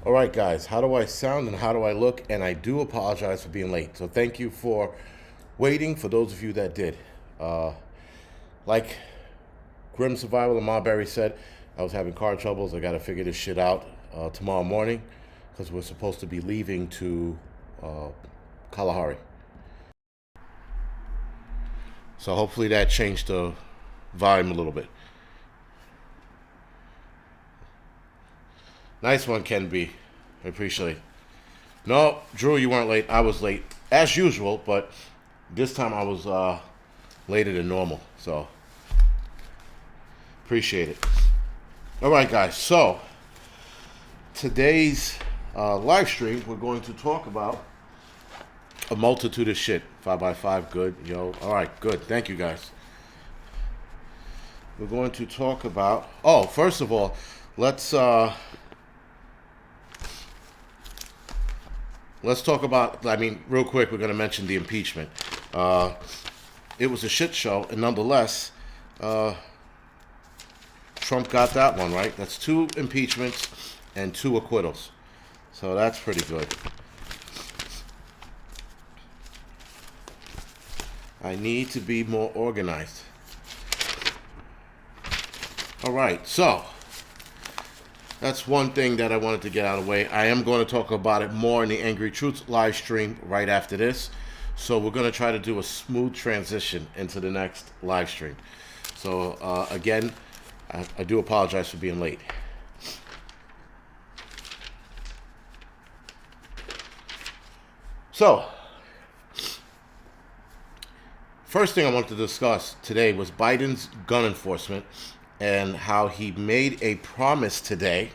All right, guys, how do I sound and how do I look? And I do apologize for being late. So thank you for waiting, for those of you that did. Uh, like Grim Survival and Marbury said, I was having car troubles. I got to figure this shit out tomorrow morning because we're supposed to be leaving to Kalahari. So hopefully that changed the volume a little bit. Nice one, Ken B. I appreciate it. No, Drew, you weren't late. I was late, as usual, but this time I was later than normal. So, appreciate it. All right, guys. So, today's live stream, we're going to talk about a multitude of shit. 5x5, good. Yo, all right, good. Thank you, guys. We're going to talk about. Oh, first of all, let's talk about. I mean, real quick, we're going to mention the impeachment. It was a shit show, and nonetheless, Trump got that one right. That's 2 impeachments and 2 acquittals, so that's pretty good. I need to be more organized. All right, so that's one thing that I wanted to get out of the way. I am going to talk about it more in the Angry Truths live stream right after this. So we're going to try to do a smooth transition into the next live stream. So again, I do apologize for being late. So, first thing I wanted to discuss today was Biden's gun enforcement and how he made a promise today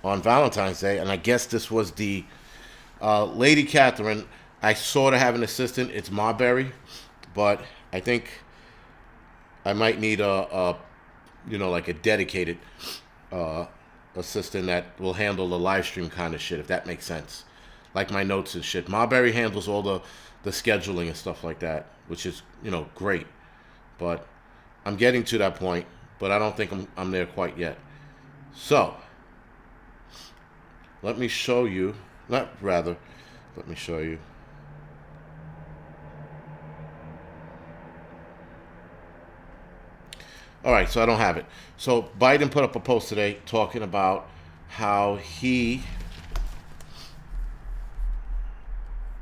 on Valentine's Day. And I guess this was the Lady Catherine. I sort of have an assistant. It's Marbury, but I think I might need like a dedicated assistant that will handle the live stream kind of shit, if that makes sense. Like my notes and shit. Marbury handles all the scheduling and stuff like that, which is, great. But I'm getting to that point, but I don't think I'm there quite yet. So, let me show you. Let me show you. All right, so I don't have it. So Biden put up a post today talking about how he.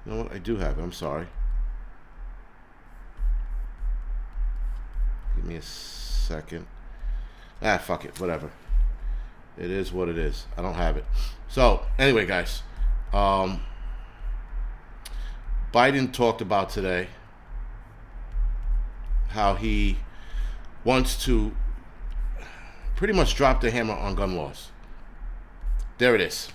You know what? I do have it. I'm sorry. Give me a second. Fuck it. Whatever. It is what it is. I don't have it. So anyway, guys, Biden talked about today how he wants to pretty much drop the hammer on gun laws. There it is.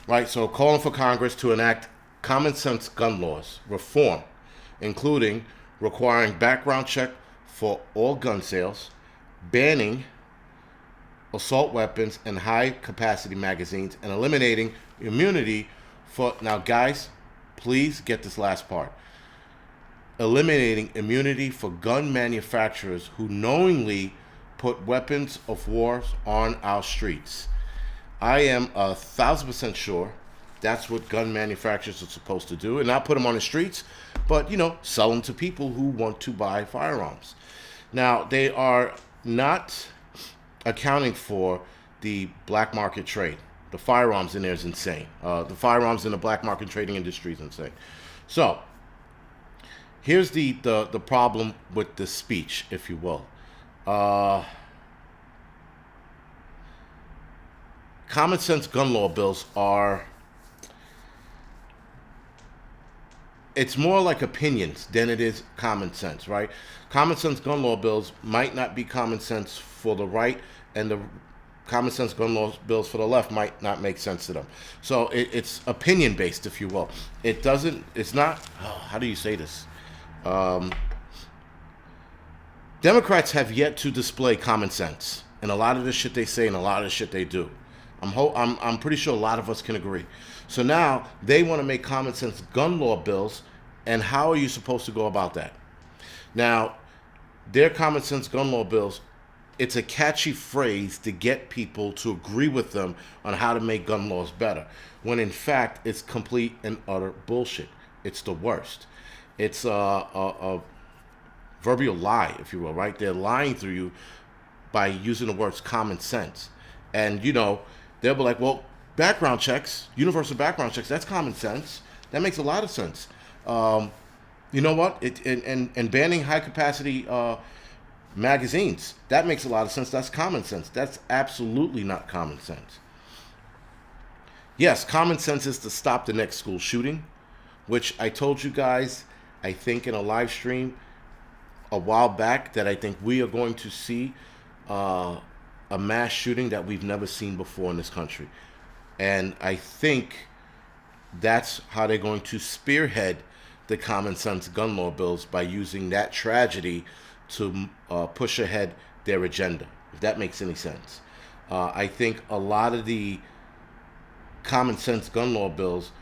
Right, so calling for Congress to enact common sense gun laws reform, including requiring background check for all gun sales, banning assault weapons and high capacity magazines, and eliminating immunity for, now guys, please get this last part, eliminating immunity for gun manufacturers who knowingly put weapons of war on our streets. I am 1,000% sure that's what gun manufacturers are supposed to do, and not put them on the streets, but sell them to people who want to buy firearms. Now, they are not accounting for the black market trade. The firearms in there is insane. The firearms in the black market trading industry is insane. So, here's the problem with this speech, if you will. Common sense gun law bills are. It's more like opinions than it is common sense, right? Common sense gun law bills might not be common sense for the right, and the common sense gun law bills for the left might not make sense to them. So it's opinion based, if you will. It's not, how do you say this? Democrats have yet to display common sense in a lot of the shit they say and a lot of the shit they do. I'm pretty sure a lot of us can agree. So now they want to make common sense gun law bills, and how are you supposed to go about that? Now, their common sense gun law bills it's a catchy phrase to get people to agree with them on how to make gun laws better, when in fact it's complete and utter bullshit. It's the worst. It's a verbal lie, if you will, right? They're lying through you by using the words common sense. And, they'll be like, well, background checks, universal background checks, that's common sense. That makes a lot of sense. You know what? And banning high capacity magazines, that makes a lot of sense. That's common sense. That's absolutely not common sense. Yes, common sense is to stop the next school shooting, which I told you guys, I think in a live stream a while back, that I think we are going to see a mass shooting that we've never seen before in this country. And I think that's how they're going to spearhead the common sense gun law bills, by using that tragedy to push ahead their agenda, if that makes any sense. I think a lot of the common sense gun law bills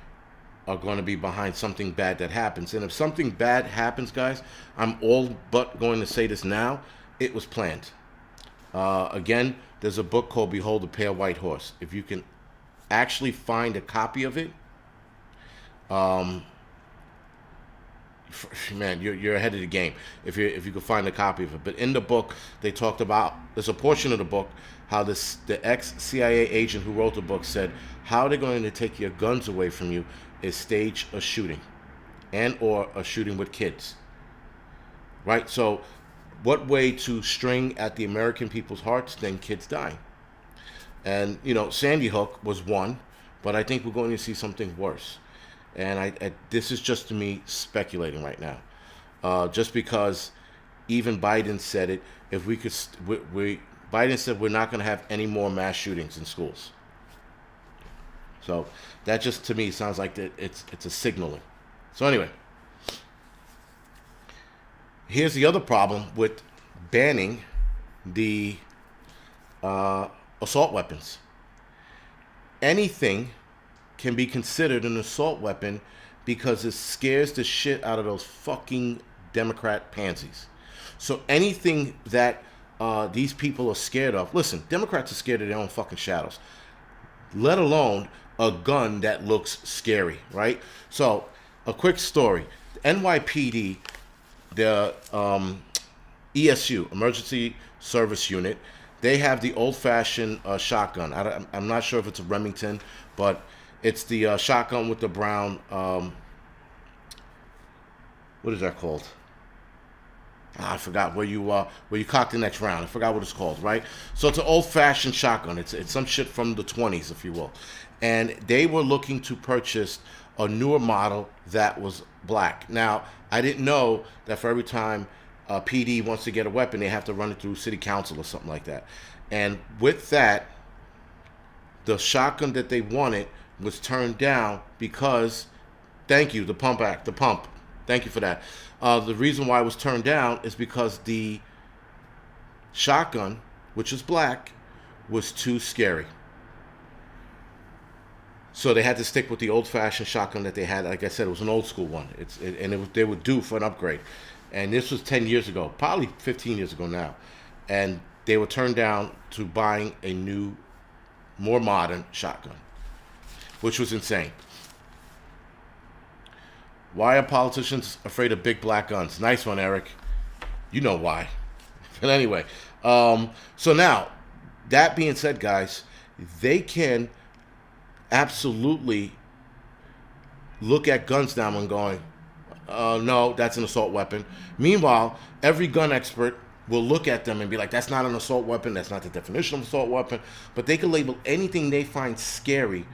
are going to be behind something bad that happens. And if something bad happens, guys, I'm all but going to say this now, it was planned. Again, there's a book called Behold the Pale White Horse. If you can actually find a copy of it, man, you're ahead of the game if you can find a copy of it. But in the book, they talked about, there's a portion of the book, how the ex-CIA agent who wrote the book said how they're going to take your guns away from you is stage a shooting, and or a shooting with kids, right? So what way to string at the American people's hearts than kids dying? And Sandy Hook was one, but I think we're going to see something worse. And I this is just me speculating right now, just because even Biden said it. If we could, Biden said we're not going to have any more mass shootings in schools. So that just to me sounds like it's a signaling. So anyway, here's the other problem with banning the assault weapons. Anything can be considered an assault weapon because it scares the shit out of those fucking Democrat pansies. So anything that these people are scared of, listen, Democrats are scared of their own fucking shadows, let alone a gun that looks scary, right? So a quick story. The NYPD, the ESU, Emergency Service Unit, they have the old-fashioned shotgun. I'm not sure if it's a Remington, but it's the shotgun with the brown, what is that called? I forgot, where you cock the next round. I forgot what it's called, right? So it's an old-fashioned shotgun. It's some shit from the 20s, if you will. And they were looking to purchase a newer model that was black. Now, I didn't know that for every time PD wants to get a weapon, they have to run it through city council or something like that. And with that, the shotgun that they wanted was turned down because, thank you, the Pump Act, the pump. Thank you for that. The reason why it was turned down is because the shotgun, which is black, was too scary. So they had to stick with the old-fashioned shotgun that they had. Like I said, it was an old-school one. They were due for an upgrade. And this was 10 years ago, probably 15 years ago now. And they were turned down to buying a new, more modern shotgun, which was insane. Why are politicians afraid of big black guns? Nice one, Eric. You know why. But anyway, so now, that being said, guys, they can absolutely look at guns now and going, no, that's an assault weapon. Meanwhile, every gun expert will look at them and be like, that's not an assault weapon, that's not the definition of assault weapon. But they can label anything they find scary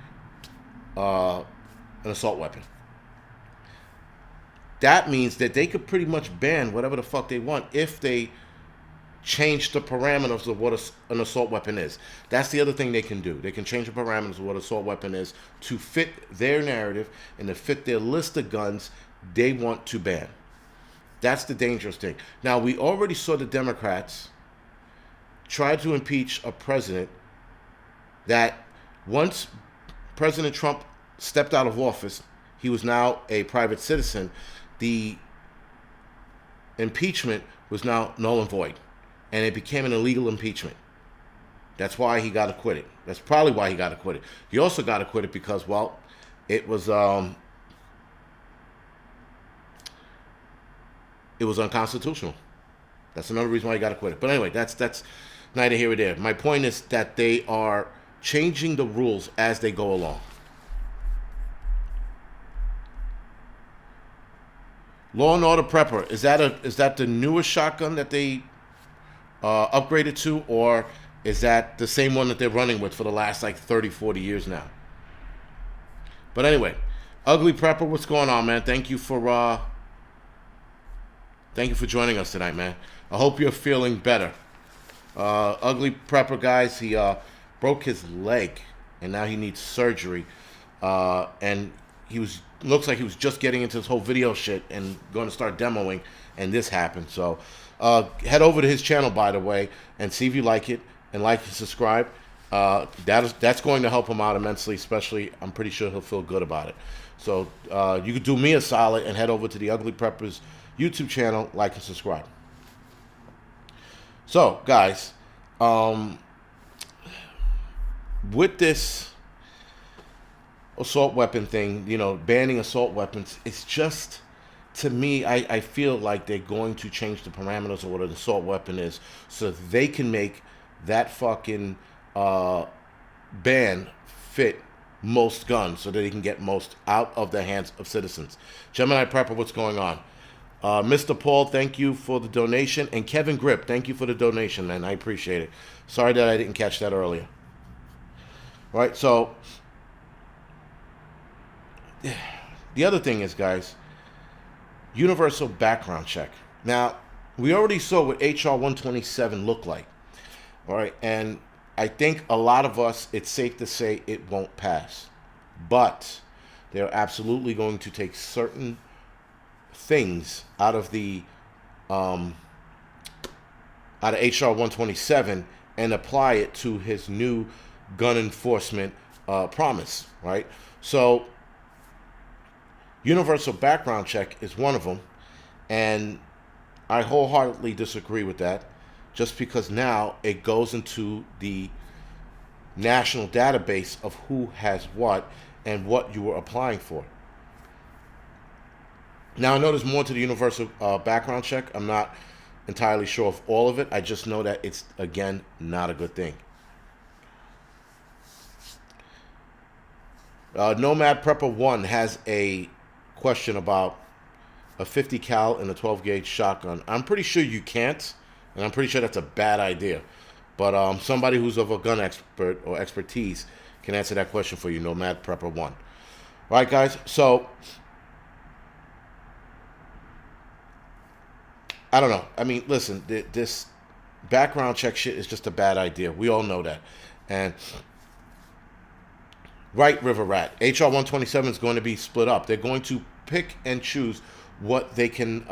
an assault weapon. That means that they could pretty much ban whatever the fuck they want if they change the parameters of what an assault weapon is. That's the other thing they can do. They can change the parameters of what an assault weapon is to fit their narrative and to fit their list of guns they want to ban. That's the dangerous thing. Now, we already saw the Democrats try to impeach a president that once President Trump stepped out of office, he was now a private citizen. The impeachment was now null and void. and it became an illegal impeachment. That's why he got acquitted. That's probably why he got acquitted. He also got acquitted because, well, it was unconstitutional. That's another reason why he got acquitted. But anyway, that's neither here nor there. My point is that they are changing the rules as they go along. Law and Order Prepper, is that the newest shotgun that they upgraded to, or is that the same one that they're running with for the last like 30, 40 years now? But anyway, Angryprepper, what's going on, man? Thank you for joining us tonight, man. I hope you're feeling better. Angryprepper, guys, he broke his leg, and now he needs surgery. And looks like he was just getting into this whole video shit and going to start demoing, and this happened. So head over to his channel, by the way, and see if you like it, and like and subscribe. That's going to help him out immensely, especially I'm pretty sure he'll feel good about it. So you could do me a solid and head over to the Angryprepper's YouTube channel, like and subscribe. So, guys, with this assault weapon thing, banning assault weapons, it's just, to me, I feel like they're going to change the parameters of what an assault weapon is so they can make that fucking ban fit most guns so that they can get most out of the hands of citizens. Gemini Prepper, what's going on? Mr. Paul, thank you for the donation. And Kevin Grip, thank you for the donation, man. I appreciate it. Sorry that I didn't catch that earlier. All right, so the other thing is, guys, universal background check. Now, we already saw what HR 127 looked like. All right, and I think a lot of us, it's safe to say it won't pass. But they're absolutely going to take certain things out of the out of HR 127 and apply it to his new gun enforcement promise, right? So universal background check is one of them, and I wholeheartedly disagree with that, just because now it goes into the national database of who has what and what you were applying for. Now, I know there's more to the universal background check. I'm not entirely sure of all of it. I just know that it's, again, not a good thing. Nomad Prepper 1 has a question about a 50 cal and a 12 gauge shotgun. I'm pretty sure you can't, and I'm pretty sure that's a bad idea. But somebody who's of a gun expert or expertise can answer that question for you, Nomad Prepper 1. All right, guys, so I don't know. I mean, listen, this background check shit is just a bad idea. We all know that. And right, River Rat, HR 127 is going to be split up. They're going to pick and choose what they're going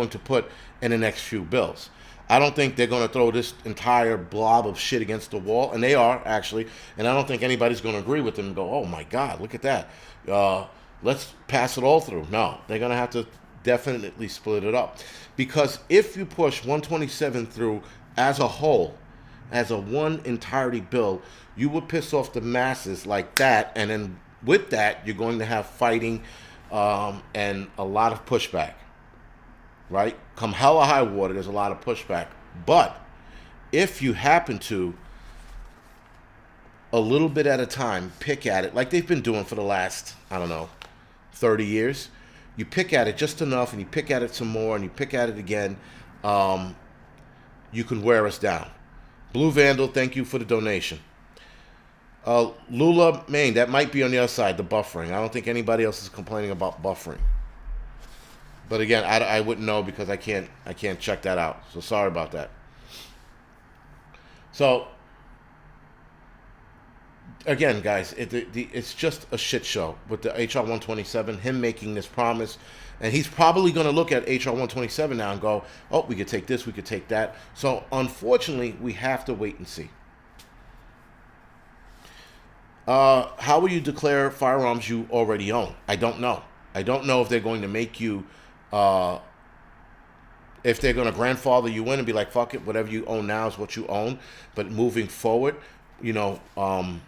to put in the next few bills. I don't think they're going to throw this entire blob of shit against the wall, and they are, actually, and I don't think anybody's going to agree with them and go, oh my God, look at that. Let's pass it all through. No, they're going to have to definitely split it up. Because if you push 127 through as a whole, as a one entirety bill, you would piss off the masses like that, and then with that, you're going to have fighting and a lot of pushback, right? Come hell or high water, there's a lot of pushback. But if you happen to, a little bit at a time, pick at it, like they've been doing for the last, 30 years, you pick at it just enough, and you pick at it some more, and you pick at it again, you can wear us down. Blue Vandal, thank you for the donation. Lula, Maine, that might be on the other side, the buffering. I don't think anybody else is complaining about buffering. But again, I wouldn't know because I can't check that out. So sorry about that. So again, guys, it's just a shit show with the HR 127, him making this promise. And he's probably going to look at HR 127 now and go, oh, we could take this, we could take that. So unfortunately, we have to wait and see. How will you declare firearms you already own? I don't know. I don't know if they're going to make you if they're going to grandfather you in and be like, fuck it, whatever you own now is what you own. But moving forward, you're going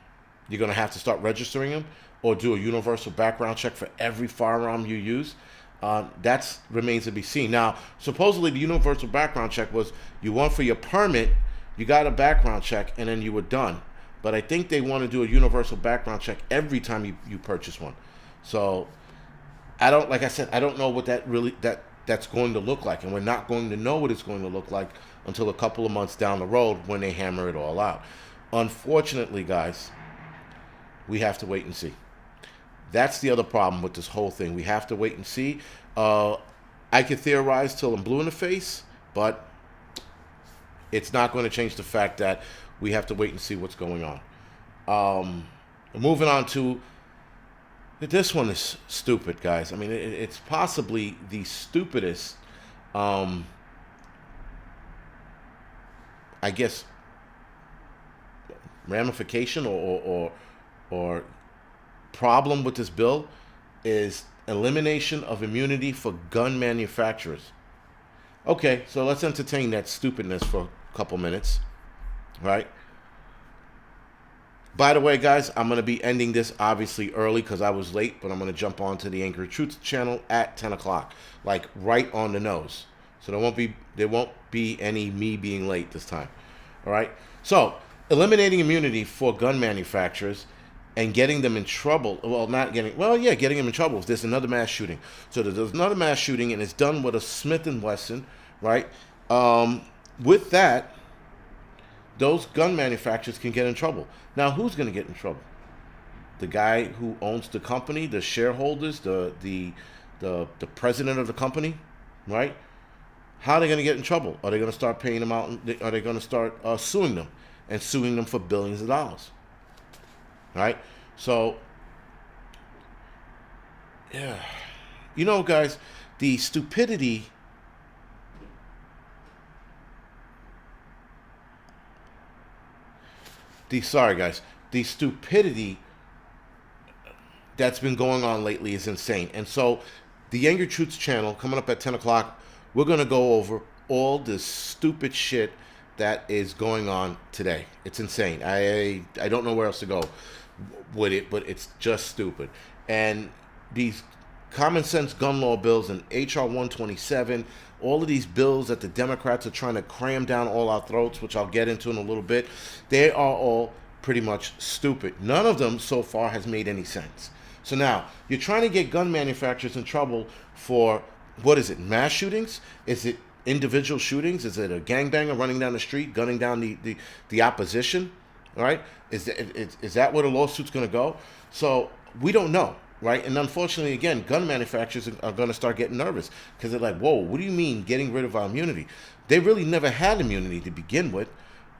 to have to start registering them or do a universal background check for every firearm you use. That remains to be seen. Now, supposedly the universal background check was you went for your permit, you got a background check, and then you were done. But I think they want to do a universal background check every time you purchase one. So like I said, I don't know what that's going to look like, and we're not going to know what it's going to look like until a couple of months down the road when they hammer it all out. Unfortunately, guys, we have to wait and see. That's the other problem with this whole thing. We have to wait and see. I could theorize till I'm blue in the face, but it's not going to change the fact that we have to wait and see what's going on. Moving on to this one is stupid, guys. I mean, it's possibly the stupidest, I guess, ramification or problem with this bill is elimination of immunity for gun manufacturers. Okay, so let's entertain that stupidness for a couple minutes, right? By the way, guys, I'm going to be ending this obviously early because I was late, but I'm going to jump on to the Angry Truth channel at 10 o'clock, like right on the nose. So there won't be any me being late this time, all right? So eliminating immunity for gun manufacturers and getting them in trouble. Getting them in trouble if there's another mass shooting. So there's another mass shooting and it's done with a Smith & Wesson, right? With that, those gun manufacturers can get in trouble. Now, who's going to get in trouble? The guy who owns the company, the shareholders, the president of the company, right? How are they going to get in trouble? Are they going to start paying them out? Are they going to start suing them and suing them for billions of dollars? Right? So, yeah. You know, guys, the stupidity... The stupidity that's been going on lately is insane. And so, the Angry Truths channel, coming up at 10 o'clock, we're going to go over all this stupid shit that is going on today. It's insane. I don't know where else to go with it, but it's just stupid. And these common sense gun law bills and HR 127, all of these bills that the Democrats are trying to cram down all our throats, which I'll get into in a little bit, they are all pretty much stupid. None of them so far has made any sense. So now, you're trying to get gun manufacturers in trouble for, what is it, mass shootings? Is it individual shootings? Is it a gangbanger running down the street, gunning down the opposition? All right? Is that where the lawsuit's going to go? So we don't know, right? And unfortunately, again, gun manufacturers are going to start getting nervous because they're like, whoa, what do you mean getting rid of our immunity? They really never had immunity to begin with.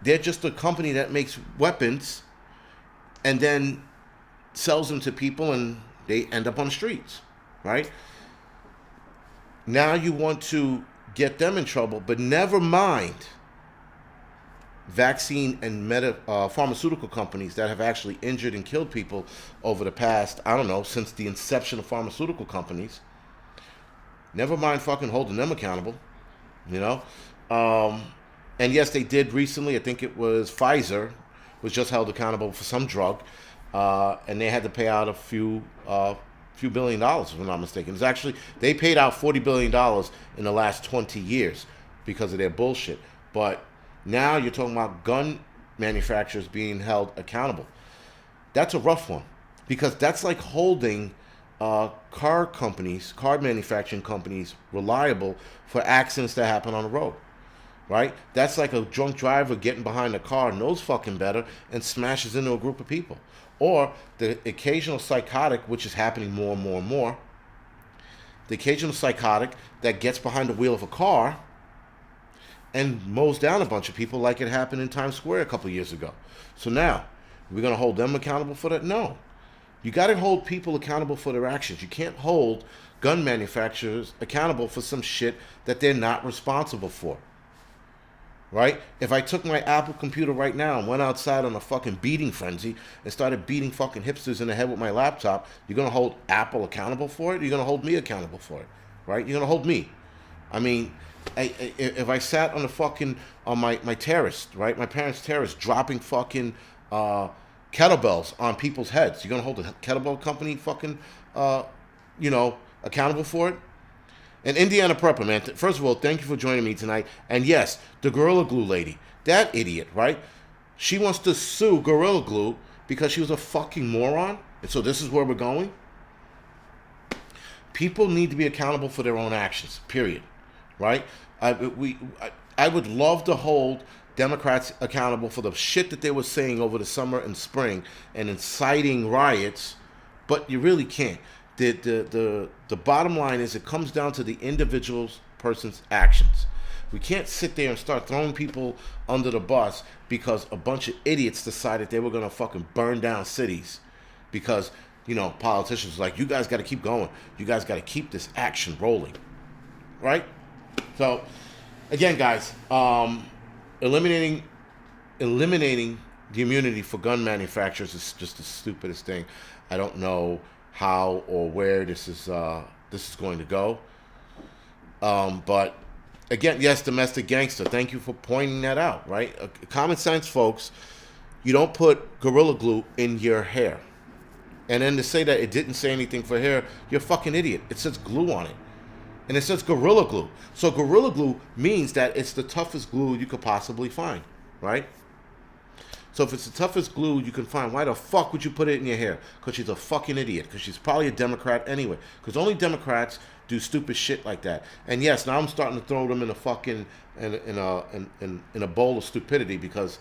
They're just a company that makes weapons and then sells them to people and they end up on the streets, right? Now you want to get them in trouble, but never mind vaccine and pharmaceutical companies that have actually injured and killed people over the past, I don't know, since the inception of pharmaceutical companies. Never mind fucking holding them accountable, you know? And yes, they did recently, I think it was Pfizer, was just held accountable for some drug, and they had to pay out a few $billion, if I'm not mistaken. It's actually, they paid out $40 billion in the last 20 years because of their bullshit. But now you're talking about gun manufacturers being held accountable. That's a rough one because that's like holding car manufacturing companies reliable for accidents that happen on the road, right? That's like a drunk driver getting behind a car, knows fucking better, and smashes into a group of people. Or the occasional psychotic, which is happening more and more and more, the occasional psychotic that gets behind the wheel of a car and mows down a bunch of people like it happened in Times Square a couple years ago. So now, we're going to hold them accountable for that? No. You got to hold people accountable for their actions. You can't hold gun manufacturers accountable for some shit that they're not responsible for. Right? If I took my Apple computer right now and went outside on a fucking beating frenzy and started beating fucking hipsters in the head with my laptop, you're going to hold Apple accountable for it? Or you're going to hold me accountable for it? Right? You're going to hold me. I mean, If I sat on the fucking on my terrace, right, my parents' terrace, dropping fucking kettlebells on people's heads, you're gonna hold the kettlebell company fucking accountable for it? And Indiana Prepper, man, first of all, thank you for joining me tonight. And yes, the Gorilla Glue lady, that idiot, right? She wants to sue Gorilla Glue because she was a fucking moron. And so this is where we're going. People need to be accountable for their own actions, period. Right? I would love to hold Democrats accountable for the shit that they were saying over the summer and spring and inciting riots, but you really can't. The bottom line is it comes down to the individual person's actions. We can't sit there and start throwing people under the bus because a bunch of idiots decided they were going to fucking burn down cities because, politicians were like, you guys got to keep going. You guys got to keep this action rolling. Right? So, again, guys, eliminating the immunity for gun manufacturers is just the stupidest thing. I don't know how or where this is going to go. But again, yes, domestic gangster. Thank you for pointing that out. Right? Common sense, folks. You don't put Gorilla Glue in your hair, and then to say that it didn't say anything for hair, you're a fucking idiot. It says glue on it. And it says Gorilla Glue. So Gorilla Glue means that it's the toughest glue you could possibly find, right? So if it's the toughest glue you can find, why the fuck would you put it in your hair? Because she's a fucking idiot. Because she's probably a Democrat anyway. Because only Democrats do stupid shit like that. And yes, now I'm starting to throw them in a fucking in a bowl of stupidity because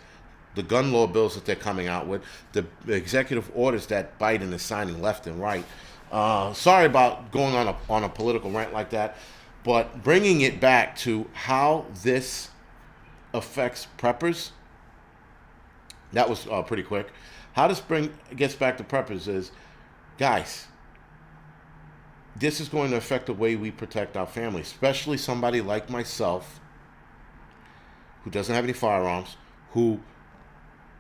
the gun law bills that they're coming out with, the executive orders that Biden is signing left and right. Sorry about going on a political rant like that, but bringing it back to how this affects preppers, that was pretty quick. How this gets back to preppers is, guys, this is going to affect the way we protect our family, especially somebody like myself who doesn't have any firearms, who,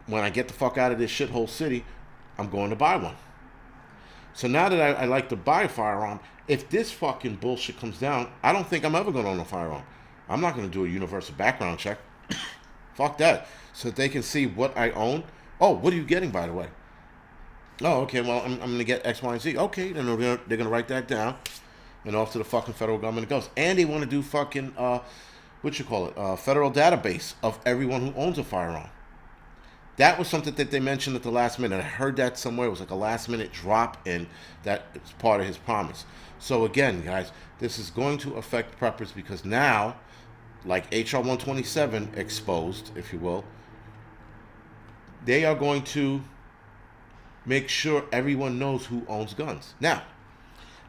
when I get the fuck out of this shithole city, I'm going to buy one. So now that I like to buy a firearm, if this fucking bullshit comes down, I don't think I'm ever going to own a firearm. I'm not going to do a universal background check. Fuck that. So that they can see what I own. Oh, what are you getting, by the way? Oh, okay, well, I'm going to get X, Y, and Z. Okay, then they're going to write that down. And off to the fucking federal government it goes. And they want to do fucking, federal database of everyone who owns a firearm. That was something that they mentioned at the last minute. I heard that somewhere. It was like a last minute drop, and that is part of his promise. So again, guys, this is going to affect preppers because now, like HR 127 exposed, if you will, they are going to make sure everyone knows who owns guns. Now,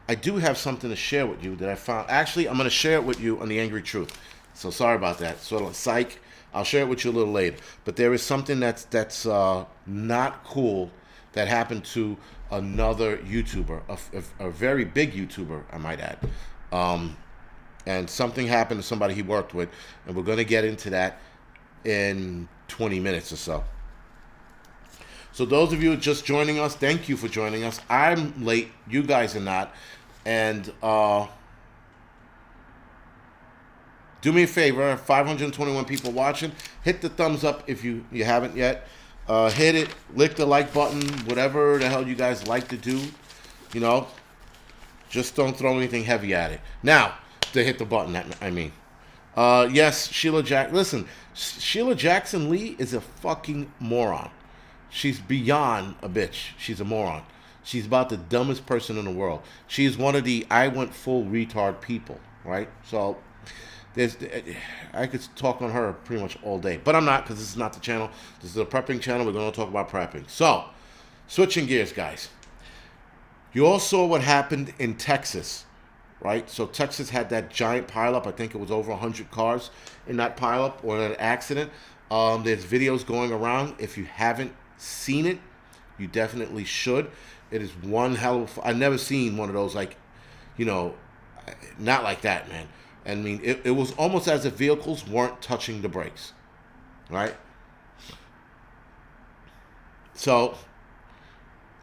I do have something to share with you that I found. Actually, I'm going to share it with you on the Angry Truth. So sorry about that. Sort of like psych. I'll share it with you a little later. But there is something that's not cool that happened to another YouTuber, a very big YouTuber, I might add. And something happened to somebody he worked with, and we're going to get into that in 20 minutes or so. So those of you just joining us, thank you for joining us. I'm late. You guys are not. And do me a favor, 521 people watching, hit the thumbs up if you haven't yet. Hit it, lick the like button, whatever the hell you guys like to do. Just don't throw anything heavy at it. Now, to hit the button, I mean. Yes, Sheila Jackson Lee is a fucking moron. She's beyond a bitch. She's a moron. She's about the dumbest person in the world. She is one of the I went full retard people, right? So I could talk on her pretty much all day, but I'm not, because this is not the channel. This is a prepping channel. We're going to talk about prepping. So, switching gears, guys. You all saw what happened in Texas, right? So Texas had that giant pileup. I think it was over 100 cars in that pileup or that accident. There's videos going around. If you haven't seen it, you definitely should. It is one hell of I've never seen one of those, like, not like that, man. I mean, it was almost as if vehicles weren't touching the brakes, right? So,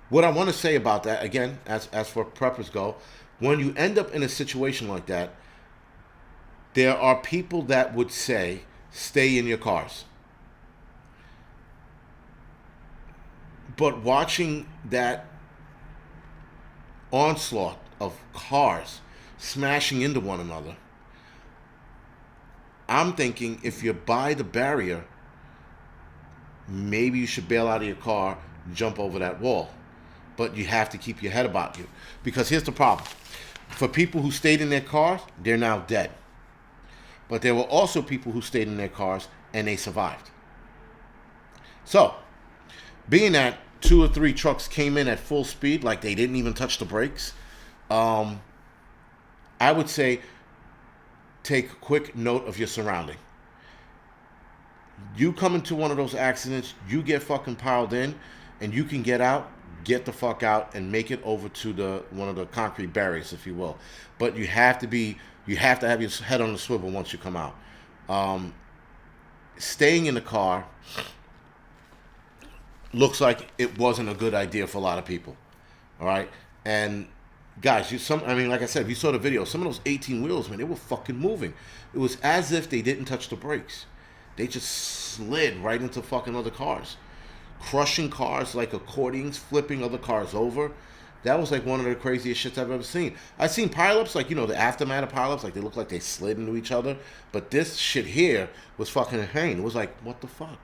what I want to say about that, again, as for preppers go, when you end up in a situation like that, There are people that would say, stay in your cars. But watching that onslaught of cars smashing into one another, I'm thinking if you're by the barrier, maybe you should bail out of your car, jump over that wall. But you have to keep your head about you. Because here's the problem. For people who stayed in their cars, they're now dead. But there were also people who stayed in their cars and they survived. So, being that 2 or 3 trucks came in at full speed, like they didn't even touch the brakes, I would say take quick note of your surrounding. You come into one of those accidents, you get fucking piled in, and you can get out, get the fuck out, and make it over to one of the concrete barriers, if you will. But you have to have your head on the swivel once you come out. Staying in the car looks like it wasn't a good idea for a lot of people. All right, and guys, like I said, if you saw the video, some of those 18 wheels, man, they were fucking moving. It was as if they didn't touch the brakes. They just slid right into fucking other cars, crushing cars like accordions, flipping other cars over. That was like one of the craziest shits I've ever seen. I've seen pileups, like, the aftermath of pileups, like they look like they slid into each other. But this shit here was fucking insane. It was like, what the fuck?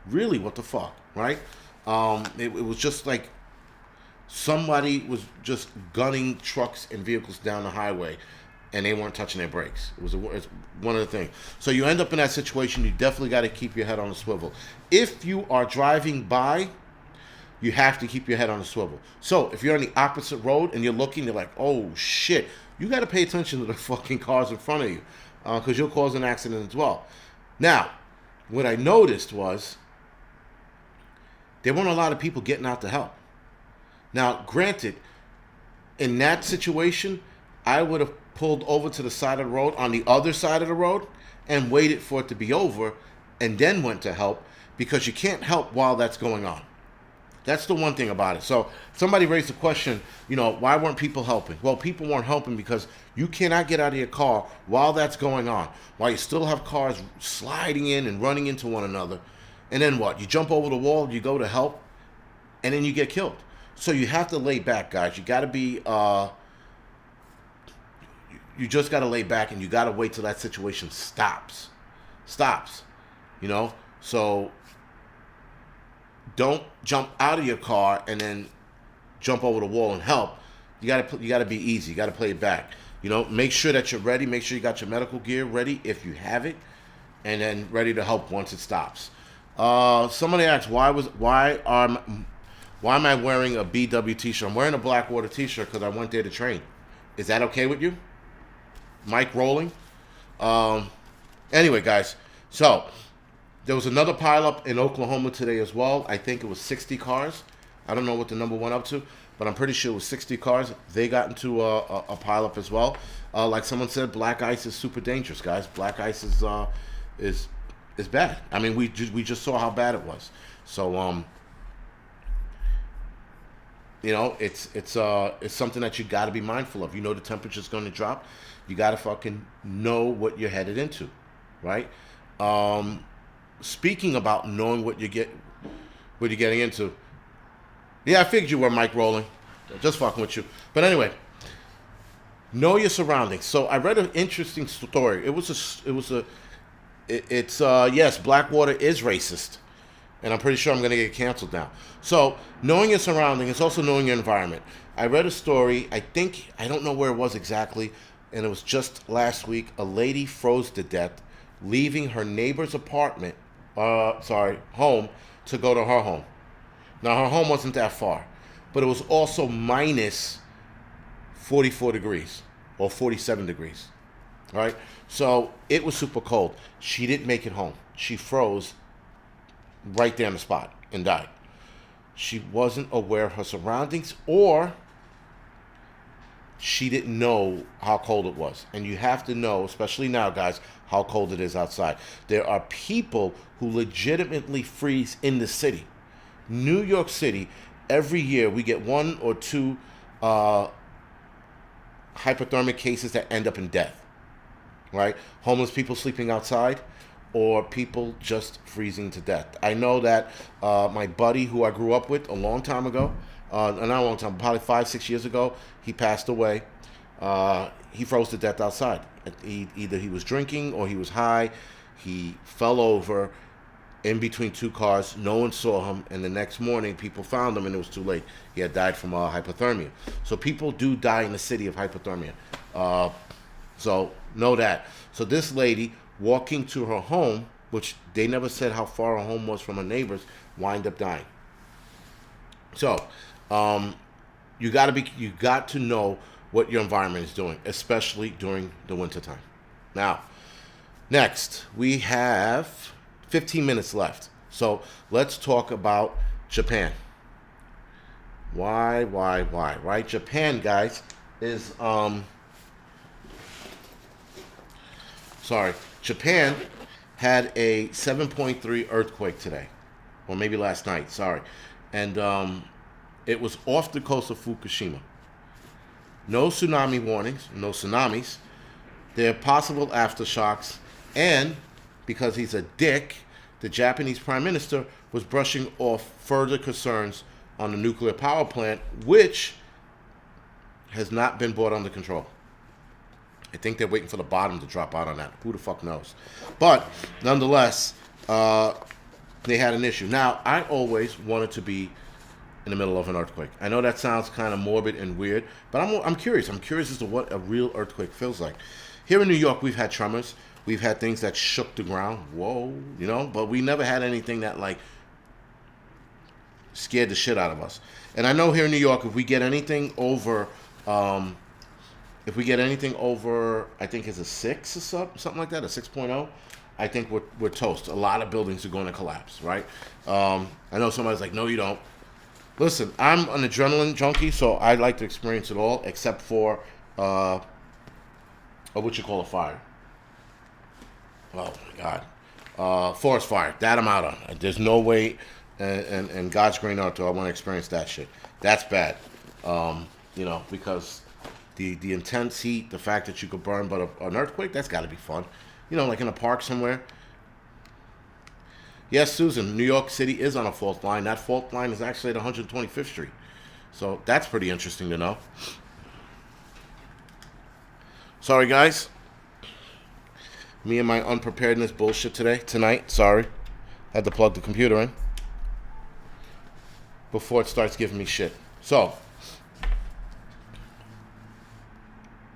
Really, what the fuck, right? It was just like somebody was just gunning trucks and vehicles down the highway, and they weren't touching their brakes. It's one of the things. So you end up in that situation, you definitely got to keep your head on the swivel. If you are driving by, you have to keep your head on the swivel. So if you're on the opposite road and you're looking, you're like, oh shit, you got to pay attention to the fucking cars in front of you, because you'll cause an accident as well. Now, what I noticed was there weren't a lot of people getting out to help. Now, granted, in that situation, I would have pulled over to the side of the road, on the other side of the road, and waited for it to be over, and then went to help, because you can't help while that's going on. That's the one thing about it. So somebody raised the question, why weren't people helping? Well, people weren't helping because you cannot get out of your car while that's going on, while you still have cars sliding in and running into one another. And then what? You jump over the wall, you go to help, and then you get killed. So you have to lay back, guys. You got to be, you just got to lay back, and you got to wait till that situation stops. So don't jump out of your car and then jump over the wall and help. You got to be easy. You got to play it back. Make sure that you're ready. Make sure you got your medical gear ready if you have it, and then ready to help once it stops. Somebody asked, why am I wearing a BW t-shirt? I'm wearing a Blackwater t-shirt because I went there to train. Is that okay with you? Mic rolling. Anyway, guys, so there was another pileup in Oklahoma today as well. I think it was 60 cars. I don't know what the number went up to, but I'm pretty sure it was 60 cars. They got into a pileup as well. Like someone said, black ice is super dangerous, guys. Black ice is bad. I mean, we just saw how bad it was. So it's something that you got to be mindful of. The temperature's going to drop. You got to fucking know what you're headed into, right? Speaking about knowing what you're getting into. Yeah, I figured you were mic rolling. Just fucking with you. But anyway, know your surroundings. So I read an interesting story. Yes, Blackwater is racist. And I'm pretty sure I'm going to get canceled now. So, knowing your surroundings is also knowing your environment. I read a story, I don't know where it was exactly, and it was just last week. A lady froze to death, leaving her neighbor's home to go to her home. Now, her home wasn't that far, but it was also minus 44 degrees or 47 degrees. All right? So, it was super cold. She didn't make it home. She froze right there on the spot and died. She wasn't aware of her surroundings, or she didn't know how cold it was. And you have to know, especially now, guys, how cold it is outside. There are people who legitimately freeze in the city. New York City, every year we get 1 or 2 hypothermic cases that end up in death. right? Homeless people sleeping outside, or people just freezing to death. I know that my buddy who I grew up with a long time ago, not a long time, probably 5, 6 years ago, he passed away. He froze to death outside. Either he was drinking or he was high. He fell over in between two cars. No one saw him, and the next morning people found him, and it was too late. He had died from hypothermia. So people do die in the city of hypothermia. So know that. So this lady walking to her home, which they never said how far her home was from her neighbors, wind up dying. So you got to know what your environment is doing, especially during the wintertime. Now, next, we have 15 minutes left. So let's talk about Japan. Why, right? Japan, guys, is, Japan had a 7.3 earthquake today, or maybe last night, sorry. And it was off the coast of Fukushima. No tsunami warnings, no tsunamis. There are possible aftershocks, and because he's a dick, the Japanese prime minister was brushing off further concerns on the nuclear power plant, which has not been brought under control. I think they're waiting for the bottom to drop out on that. Who the fuck knows? But nonetheless, they had an issue. Now, I always wanted to be in the middle of an earthquake. I know that sounds kind of morbid and weird, but I'm curious. I'm curious as to what a real earthquake feels like. Here in New York, we've had tremors. We've had things that shook the ground. Whoa, but we never had anything that like scared the shit out of us. And I know here in New York, if we get anything over, I think it's a 6 or something like that, a 6.0, I think we're toast. A lot of buildings are going to collapse, right? I know somebody's like, no, you don't. Listen, I'm an adrenaline junkie, so I like to experience it all, except for what you call a fire. Oh my God, forest fire. That I'm out on. There's no way, and God's green earth, I want to experience that shit. That's bad, because the intense heat, the fact that you could burn, but an earthquake, that's got to be fun. Like in a park somewhere. Yes, Susan, New York City is on a fault line. That fault line is actually at 125th Street. So that's pretty interesting to know. Sorry, guys. Me and my unpreparedness bullshit tonight. Sorry. Had to plug the computer in before it starts giving me shit. So,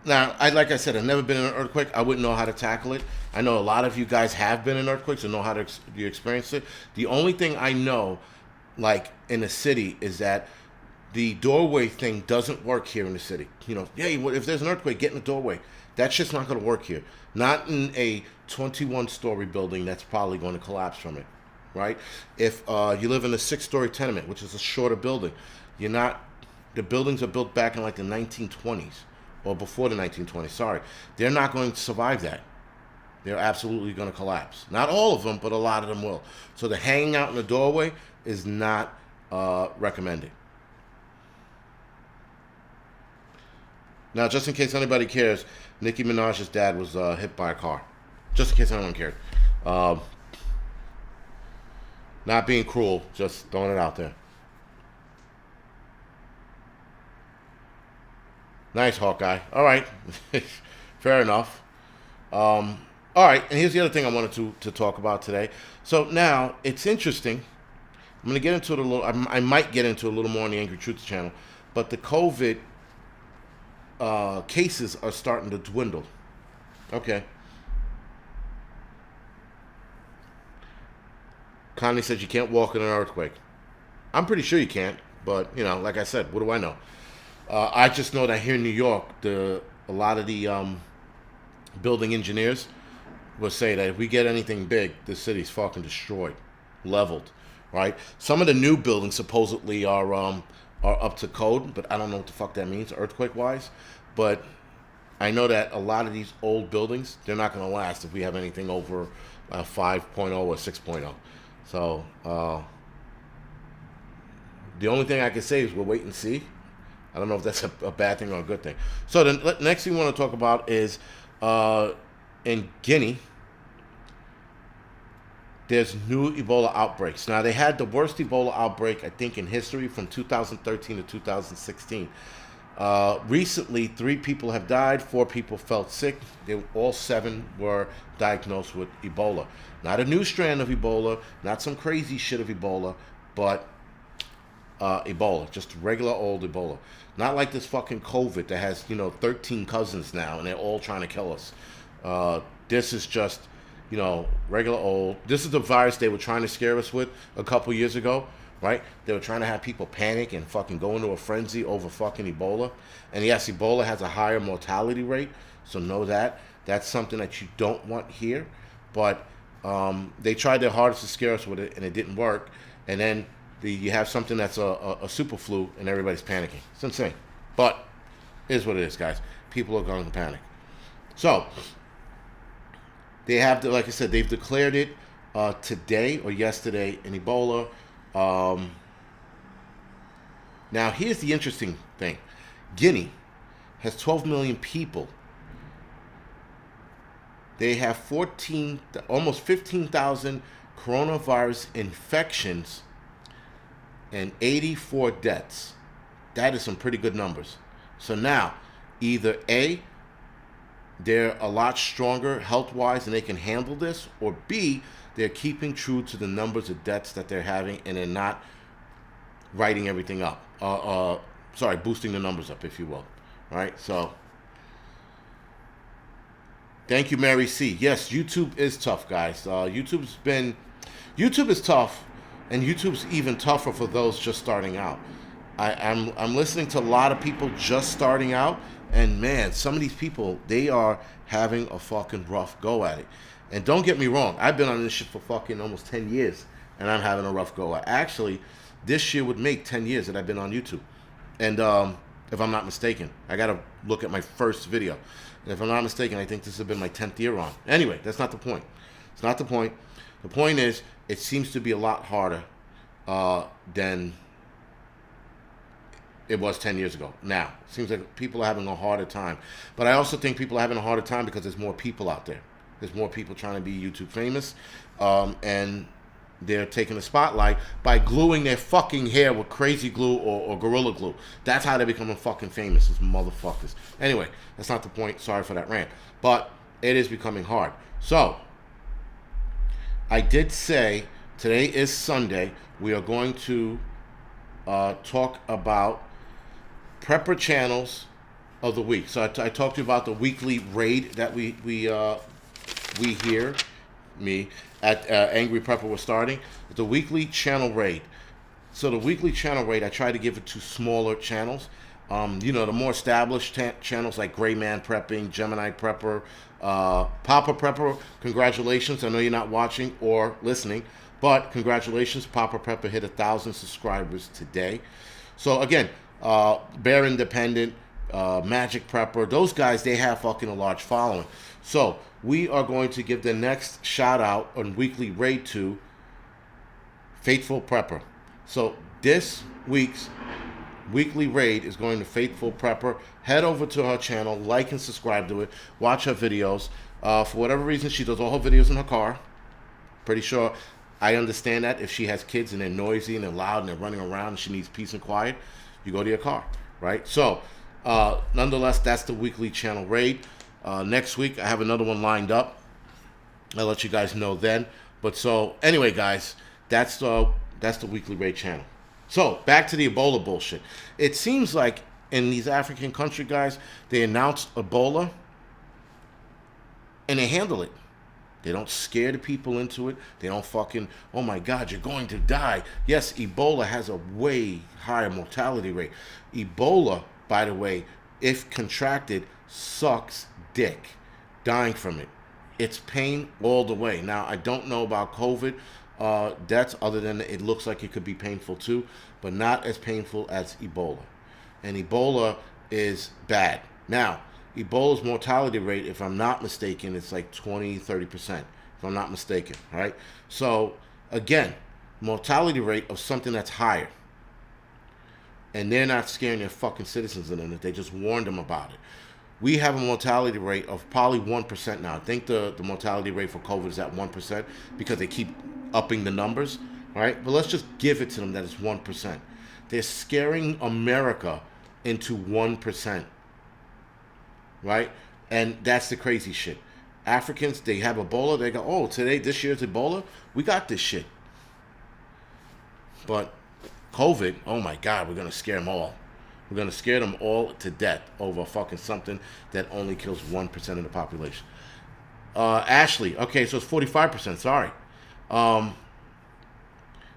now, like I said, I've never been in an earthquake. I wouldn't know how to tackle it. I know a lot of you guys have been in earthquakes and know how to you experience it. The only thing I know, like in the city, is that the doorway thing doesn't work here in the city. If there's an earthquake, get in the doorway. That shit's not going to work here. Not in a 21-story building that's probably going to collapse from it, right? If you live in a 6-story tenement, which is a shorter building, the buildings are built back in like the 1920s. Or before the 1920s, sorry. They're not going to survive that. They're absolutely going to collapse. Not all of them, but a lot of them will. So the hanging out in the doorway is not recommended. Now, just in case anybody cares, Nicki Minaj's dad was hit by a car. Just in case anyone cared. Not being cruel, just throwing it out there. Nice, Hawkeye. All right. Fair enough. All right, and here's the other thing I wanted to talk about today. So now, it's interesting. I'm going to get into it a little. I might get into it a little more on the Angry Truth channel. But the COVID cases are starting to dwindle. Okay. Connie says you can't walk in an earthquake. I'm pretty sure you can't. But, like I said, what do I know? I just know that here in New York, a lot of the building engineers will say that if we get anything big, the city's fucking destroyed, leveled, right? Some of the new buildings supposedly are up to code, but I don't know what the fuck that means, earthquake-wise. But I know that a lot of these old buildings, they're not going to last if we have anything over 5.0 or 6.0. So the only thing I can say is we'll wait and see. I don't know if that's a bad thing or a good thing. So the next thing we want to talk about is in Guinea, there's new Ebola outbreaks. Now, they had the worst Ebola outbreak, I think, in history from 2013 to 2016. Recently, 3 people have died, 4 people felt sick. All 7 were diagnosed with Ebola. Not a new strand of Ebola, not some crazy shit of Ebola, but Ebola, just regular old Ebola. Not like this fucking COVID that has, 13 cousins now, and they're all trying to kill us. This is just, regular old. This is the virus they were trying to scare us with a couple years ago, right? They were trying to have people panic and fucking go into a frenzy over fucking Ebola. And yes, Ebola has a higher mortality rate, so know that. That's something that you don't want here. But they tried their hardest to scare us with it, and it didn't work. And then you have something that's a super flu, and everybody's panicking. It's insane. But it is what it is, guys. People are going to panic. So they have, like I said, they've declared it today or yesterday in Ebola. Now, here's the interesting thing. Guinea has 12 million people. They have almost 15,000 coronavirus infections and 84 deaths. That is some pretty good numbers. So now, either A, they're a lot stronger health-wise and they can handle this, or B, they're keeping true to the numbers of deaths that they're having and they're not writing everything up. Boosting the numbers up, if you will. All right, so thank you, Mary C. Yes, YouTube is tough, guys. YouTube is tough, and YouTube's even tougher for those just starting out. I'm listening to a lot of people just starting out, and man, some of these people, they are having a fucking rough go at it. And don't get me wrong, I've been on this shit for fucking almost 10 years, and I'm having a rough go at it. Actually, this year would make 10 years that I've been on YouTube. And if I'm not mistaken, I got to look at my first video. And if I'm not mistaken, I think this has been my 10th year on. Anyway, that's not the point. It's not the point. The point is, it seems to be a lot harder than it was 10 years ago. Now, it seems like people are having a harder time. But I also think people are having a harder time because there's more people out there. There's more people trying to be YouTube famous. And they're taking the spotlight by gluing their fucking hair with crazy glue or Gorilla Glue. That's how they're becoming fucking famous, these motherfuckers. Anyway, that's not the point. Sorry for that rant. But it is becoming hard. So, I did say today is Sunday. We are going to talk about prepper channels of the week. So I talked to you about the weekly raid that we hear at Angryprepper was starting. The weekly channel raid. So the weekly channel raid, I try to give it to smaller channels. The more established channels like Gray Man Prepping, Gemini Prepper, Papa Prepper, congratulations. I know you're not watching or listening, but congratulations. Papa Prepper hit 1,000 subscribers today. So again, Bear Independent, Magic Prepper, those guys, they have fucking a large following. So we are going to give the next shout out on weekly raid to Faithful Prepper. So this week's weekly raid is going to Faithful Prepper. Head over to her channel, like and subscribe to it, watch her videos. For whatever reason, she does all her videos in her car. Pretty sure I understand that if she has kids and they're noisy and they're loud and they're running around and she needs peace and quiet, you go to your car, right? So nonetheless, that's the weekly channel raid. Next week, I have another one lined up. I'll let you guys know then. But so, anyway, guys, that's the weekly raid channel. So, back to the Ebola bullshit. It seems like in these African country, guys, they announce Ebola, and they handle it. They don't scare the people into it. They don't fucking, oh my God, you're going to die. Yes, Ebola has a way higher mortality rate. Ebola, by the way, if contracted, sucks dick. Dying from it. It's pain all the way. Now, I don't know about COVID deaths, other than it looks like it could be painful too, but not as painful as Ebola. And Ebola is bad. Now, Ebola's mortality rate, if I'm not mistaken, it's like 20-30%, if I'm not mistaken, right? So, again, mortality rate of something that's higher. And they're not scaring their fucking citizens in it. They just warned them about it. we have a mortality rate of probably 1% now. I think the mortality rate for COVID is at 1% because they keep upping the numbers, right? But let's just give it to them that it's 1%. They're scaring America into 1%, right? And that's the crazy shit. Africans, they have Ebola. They go, oh, this year's Ebola. We got this shit. But COVID, oh my God, we're going to scare them all. We're going to scare them all to death over fucking something that only kills 1% of the population. Ashley, okay, so it's 45%, sorry. Now,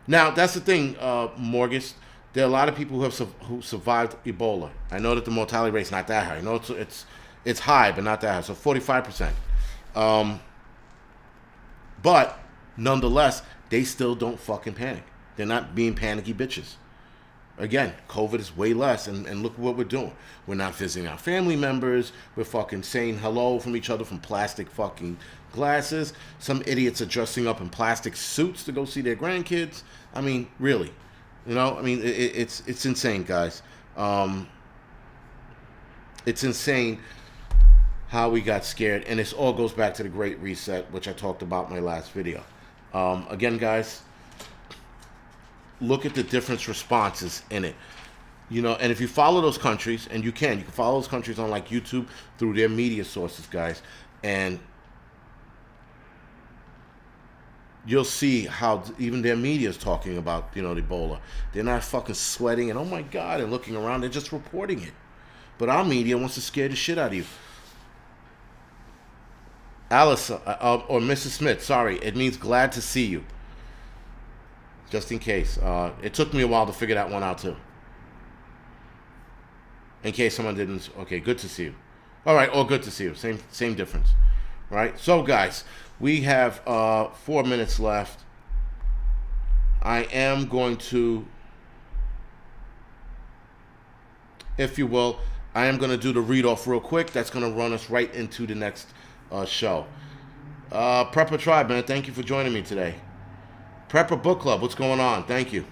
that's the thing, Morgus. There are a lot of people who survived Ebola. I know that the mortality rate's not that high. I know it's high, but not that high, so 45%. But, nonetheless, they still don't fucking panic. They're not being panicky bitches. Again, COVID is way less, and look what we're doing. We're not visiting our family members. We're fucking saying hello from each other from plastic fucking glasses. Some idiots are dressing up in plastic suits to go see their grandkids. I mean, really. You know, I mean, it's insane, guys. It's insane how we got scared, and this all goes back to the Great Reset, which I talked about in my last video. Again, guys, look at the different responses in it. You know, and if you follow those countries, and you can follow those countries on like YouTube through their media sources, guys, and you'll see how even their media is talking about, you know, the Ebola. They're not fucking sweating and oh my God and looking around. They're just reporting it. But our media wants to scare the shit out of you. Alice, or Mrs. Smith, sorry, it means glad to see you. Just in case. It took me a while to figure that one out too. In case someone didn't. Okay, good to see you. All right, or good to see you. Same difference. Right? So, guys, we have 4 minutes left. I am going to, if you will, I am going to do the read-off real quick. That's going to run us right into the next show. Prepper Tribe, man, thank you for joining me today. Prepper Book Club, what's going on? Thank you.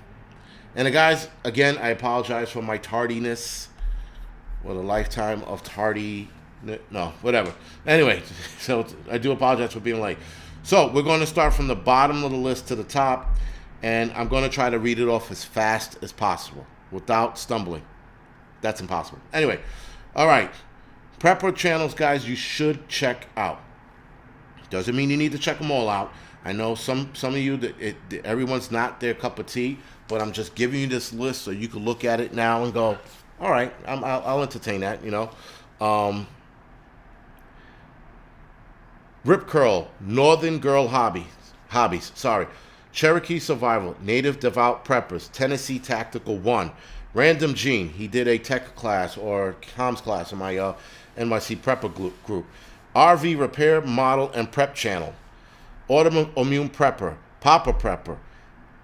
And guys, again, I apologize for my tardiness. What a lifetime of tardy. No, whatever. Anyway, so I do apologize for being late. So we're going to start from the bottom of the list to the top, and I'm going to try to read it off as fast as possible without stumbling. That's impossible. Anyway, all right. Prepper channels, guys, you should check out. Doesn't mean you need to check them all out. I know some of you, everyone's not their cup of tea, but I'm just giving you this list so you can look at it now and go, all right, I'll entertain that, you know. Rip Curl, Northern Girl Hobbies, sorry. Cherokee Survival, Native Devout Preppers, Tennessee Tactical 1, Random Gene, he did a tech class or comms class in my NYC Prepper group. RV Repair, Model, and Prep Channel. Autoimmune Prepper, Papa Prepper,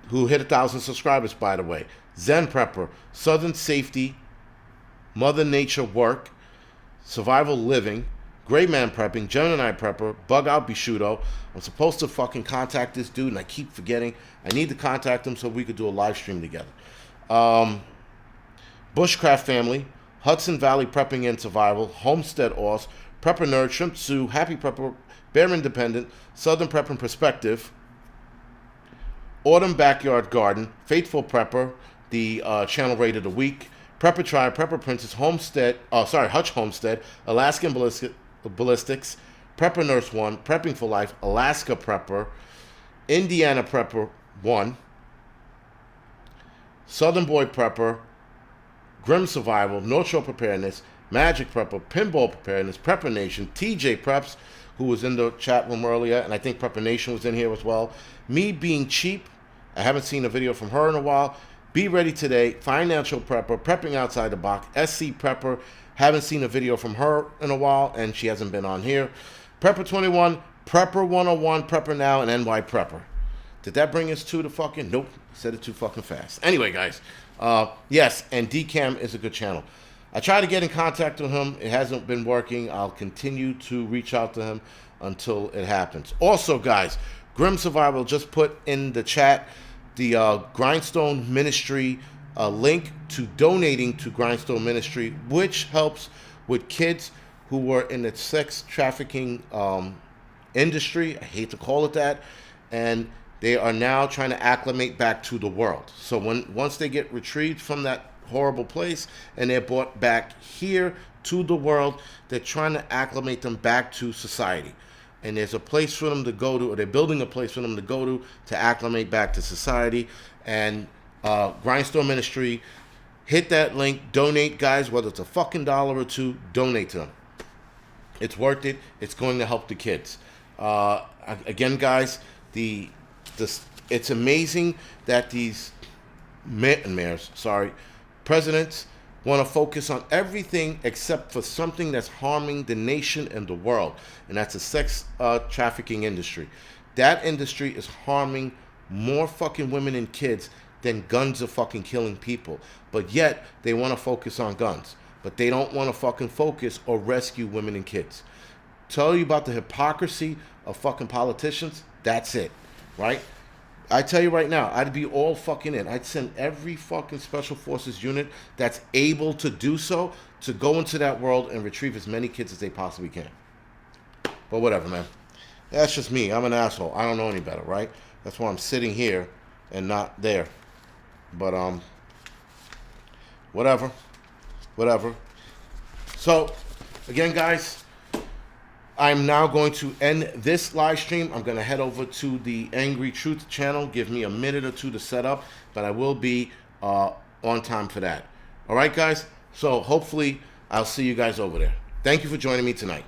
who hit 1,000 subscribers, by the way. Zen Prepper, Southern Safety, Mother Nature Work, Survival Living, Gray Man Prepping, Gemini Prepper, Bug Out Bishudo. I'm supposed to fucking contact this dude, and I keep forgetting. I need to contact him so we could do a live stream together. Bushcraft Family, Hudson Valley Prepping and Survival, Homestead Oz, Prepper Nerd, Shrimp Sue, Happy Prepper, Bear Independent, Southern Prepping Perspective, Autumn Backyard Garden, Faithful Prepper, the channel rate of the week, Prepper Tribe, Prepper Princess, Hutch Homestead, Alaskan Ballistics, Prepper Nurse 1, Prepping for Life, Alaska Prepper, Indiana Prepper 1, Southern Boy Prepper, Grim Survival, North Shore Preparedness, Magic Prepper, Pinball Preparedness, Prepper Nation, TJ Preps, who was in the chat room earlier, and I think Prepper Nation was in here as well. Me Being Cheap, I haven't seen a video from her in a while. Be Ready Today, Financial Prepper, Prepping Outside the Box, SC Prepper, haven't seen a video from her in a while, and she hasn't been on here. Prepper 21, Prepper 101, Prepper Now, and NY Prepper. Did that bring us to the fucking... Nope, said it too fucking fast. Anyway, guys, yes, and DCAM is a good channel. I tried to get in contact with him. It hasn't been working. I'll continue to reach out to him until it happens. Also, guys, Grim Survival just put in the chat the Grindstone Ministry link to donating to Grindstone Ministry, which helps with kids who were in the sex trafficking industry. I hate to call it that. And they are now trying to acclimate back to the world. So once they get retrieved from that horrible place and they're brought back here to the world, they're trying to acclimate them back to society. And there's a place for them to go to, or they're building a place for them to go to acclimate back to society. And Grindstone Ministry, hit that link, donate, guys, whether it's a fucking $1 or $2, donate to them. It's worth it. It's going to help the kids. Again, guys, it's amazing that these presidents want to focus on everything except for something that's harming the nation and the world, and that's the sex trafficking industry. That industry is harming more fucking women and kids than guns are fucking killing people. But yet, they want to focus on guns. But they don't want to fucking focus or rescue women and kids. Tell you about the hypocrisy of fucking politicians, that's it, right? I tell you right now, I'd be all fucking in. I'd send every fucking Special Forces unit that's able to do so to go into that world and retrieve as many kids as they possibly can. But whatever, man. That's just me. I'm an asshole. I don't know any better, right? That's why I'm sitting here and not there. But, whatever. So, again, guys, I'm now going to end this live stream. I'm going to head over to the Angry Truth channel. Give me a minute or two to set up, but I will be on time for that. All right, guys? So hopefully I'll see you guys over there. Thank you for joining me tonight.